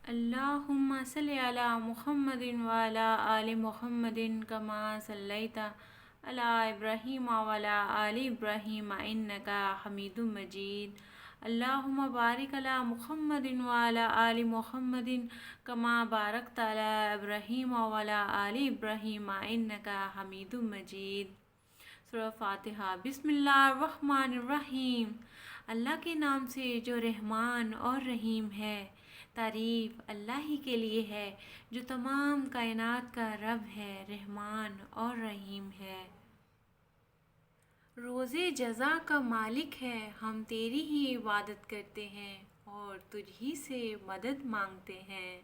اللہم صلی علی محمد وعلی آل محمد کما صلیت علی ابراہیم وعلی آل ابراہیم انکا حمید مجید۔ اللہم بارک علی محمد وعلی آل محمد کما بارکت علی ابراہیم وعلی آل ابراہیم انکا حمید مجید۔ سورہ فاتحہ۔ بسم اللہ الرحمن الرحیم۔ اللہ کے نام سے جو رحمان اور رحیم ہے۔ تعریف اللہ ہی کے لیے ہے جو تمام کائنات کا رب ہے، رحمان اور رحیم ہے۔ روز جزا کا مالک ہے، ہم تیری ہی عبادت کرتے ہیں اور تجھ ہی سے مدد مانگتے ہیں۔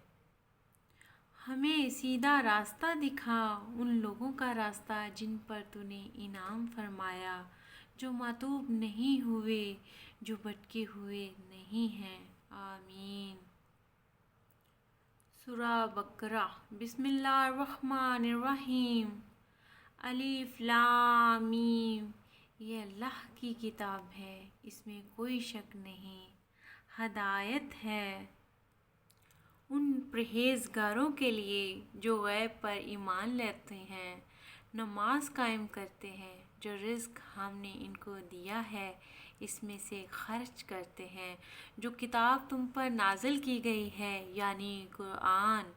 ہمیں سیدھا راستہ دکھا، ان لوگوں کا راستہ جن پر تو نے انعام فرمایا، جو مغضوب نہیں ہوئے، جو بھٹکے ہوئے نہیں ہیں۔ آمین۔ سورہ بقرہ۔ بسم اللہ الرحمن الرحیم۔ الف لام میم۔ یہ اللہ کی کتاب ہے، اس میں کوئی شک نہیں۔ ہدایت ہے ان پرہیزگاروں کے لیے جو غیب پر ایمان لاتے ہیں، نماز قائم کرتے ہیں، جو رزق ہم نے ان کو دیا ہے اس میں سے خرچ کرتے ہیں، جو کتاب تم پر نازل کی گئی ہے یعنی قرآن،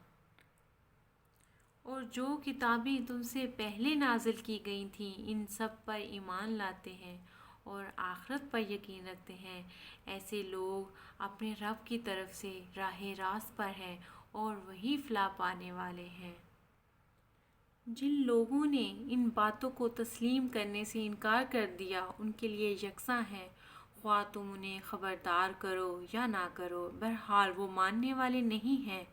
اور جو کتابیں تم سے پہلے نازل کی گئی تھیں ان سب پر ایمان لاتے ہیں اور آخرت پر یقین رکھتے ہیں۔ ایسے لوگ اپنے رب کی طرف سے راہ راست پر ہیں اور وہی فلاح پانے والے ہیں۔ جن لوگوں نے ان باتوں کو تسلیم کرنے سے انکار کر دیا ان کے لیے یکساں ہے، خواہ تم انہیں خبردار کرو یا نہ کرو، بہرحال وہ ماننے والے نہیں ہیں۔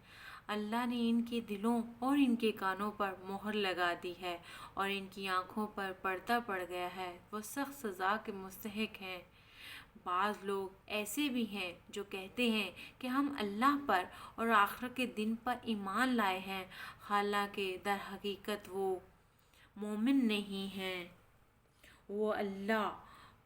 اللہ نے ان کے دلوں اور ان کے کانوں پر مہر لگا دی ہے اور ان کی آنکھوں پر پردہ پڑ گیا ہے، وہ سخت سزا کے مستحق ہیں۔ بعض لوگ ایسے بھی ہیں جو کہتے ہیں کہ ہم اللہ پر اور آخرت کے دن پر ایمان لائے ہیں، حالانکہ در حقیقت وہ مومن نہیں ہیں۔ وہ اللہ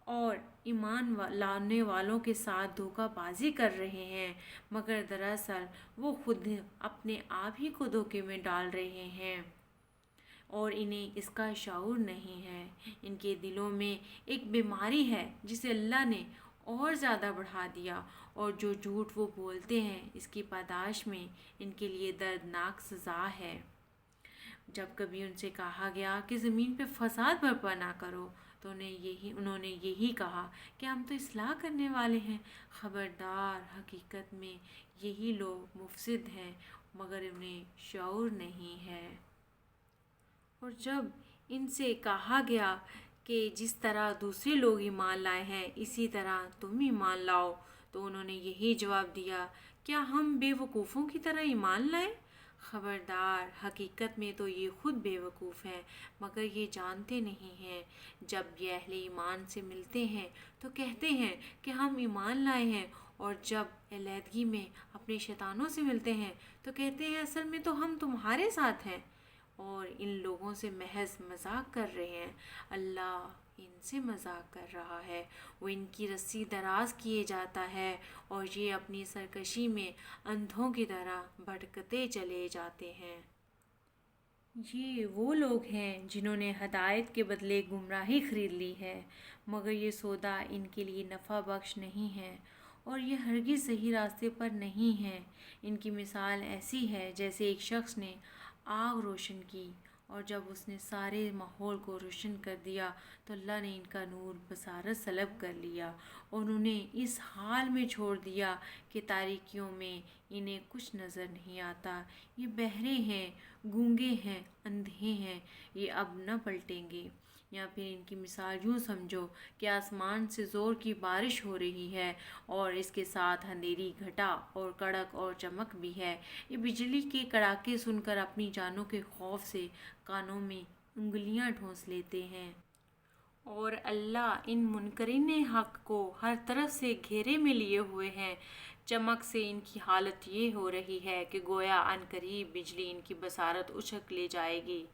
اور ایمان لانے والوں کے ساتھ دھوکہ بازی کر رہے ہیں، مگر دراصل وہ خود اپنے آپ ہی کو دھوکے میں ڈال رہے ہیں اور انہیں اس کا شعور نہیں ہے۔ ان کے دلوں میں ایک بیماری ہے جسے اللہ نے اور زیادہ بڑھا دیا، اور جو جھوٹ وہ بولتے ہیں اس کی پاداش میں ان کے لیے دردناک سزا ہے۔ جب کبھی ان سے کہا گیا کہ زمین پہ فساد برپا نہ کرو تو انہوں نے یہی کہا کہ ہم تو اصلاح کرنے والے ہیں۔ خبردار، حقیقت میں یہی لوگ مفسد ہیں مگر انہیں شعور نہیں ہے۔ اور جب ان سے کہا گیا کہ جس طرح دوسرے لوگ ایمان لائے ہیں اسی طرح تم ایمان لاؤ تو انہوں نے یہی جواب دیا، کیا ہم بے وقوفوں کی طرح ایمان لائیں؟ خبردار، حقیقت میں تو یہ خود بے وقوف ہیں مگر یہ جانتے نہیں ہیں۔ جب یہ اہل ایمان سے ملتے ہیں تو کہتے ہیں کہ ہم ایمان لائے ہیں، اور جب علیحدگی میں اپنے شیطانوں سے ملتے ہیں تو کہتے ہیں اصل میں تو ہم تمہارے ساتھ ہیں، اور ان لوگوں سے محض مذاق کر رہے ہیں۔ اللہ ان سے مذاق کر رہا ہے، وہ ان کی رسی دراز کیے جاتا ہے اور یہ اپنی سرکشی میں اندھوں کی طرح بھٹکتے چلے جاتے ہیں۔ یہ وہ لوگ ہیں جنہوں نے ہدایت کے بدلے گمراہی خرید لی ہے، مگر یہ سودا ان کے لیے نفع بخش نہیں ہے اور یہ ہرگز صحیح راستے پر نہیں ہیں۔ ان کی مثال ایسی ہے جیسے ایک شخص نے آگ روشن کی اور جب اس نے سارے ماحول کو روشن کر دیا تو اللہ نے ان کا نور بصارت سلب کر لیا اور انہیں اس حال میں چھوڑ دیا کہ تاریکیوں میں انہیں کچھ نظر نہیں آتا۔ یہ بہرے ہیں، گونگے ہیں، اندھے ہیں، یہ اب نہ پلٹیں گے۔ یا پھر ان کی مثال یوں سمجھو کہ آسمان سے زور کی بارش ہو رہی ہے اور اس کے ساتھ اندھیری گھٹا اور کڑک اور چمک بھی ہے۔ یہ بجلی کے کڑاکے سن کر اپنی جانوں کے خوف سے کانوں میں انگلیاں ٹھونس لیتے ہیں، اور اللہ ان منکرین حق کو ہر طرف سے گھیرے میں لیے ہوئے ہیں۔ چمک سے ان کی حالت یہ ہو رہی ہے کہ گویا عنقریب بجلی ان کی بصارت اچک لے جائے گی۔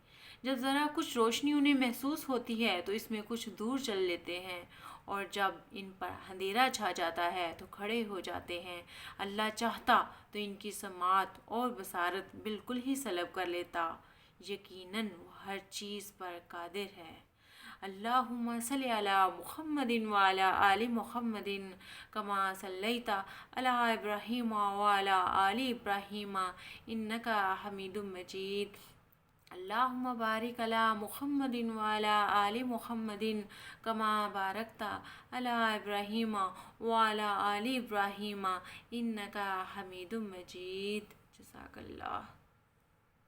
جب ذرا کچھ روشنی انہیں محسوس ہوتی ہے تو اس میں کچھ دور چل لیتے ہیں اور جب ان پر اندھیرا چھا جاتا ہے تو کھڑے ہو جاتے ہیں۔ اللہ چاہتا تو ان کی سماعت اور بصارت بالکل ہی سلب کر لیتا، یقیناً وہ ہر چیز پر قادر ہے۔ اللہم صلی علی محمد وعلی آل محمد کما صلیت علی ابراہیم وعلی آل ابراہیم انک حمید مجید۔ اللہم بارک علی محمد وعلی آل محمد کما بارکت علی ابراہیم وعلی آل ابراہیم انک حمید مجید۔ جزاک اللہ۔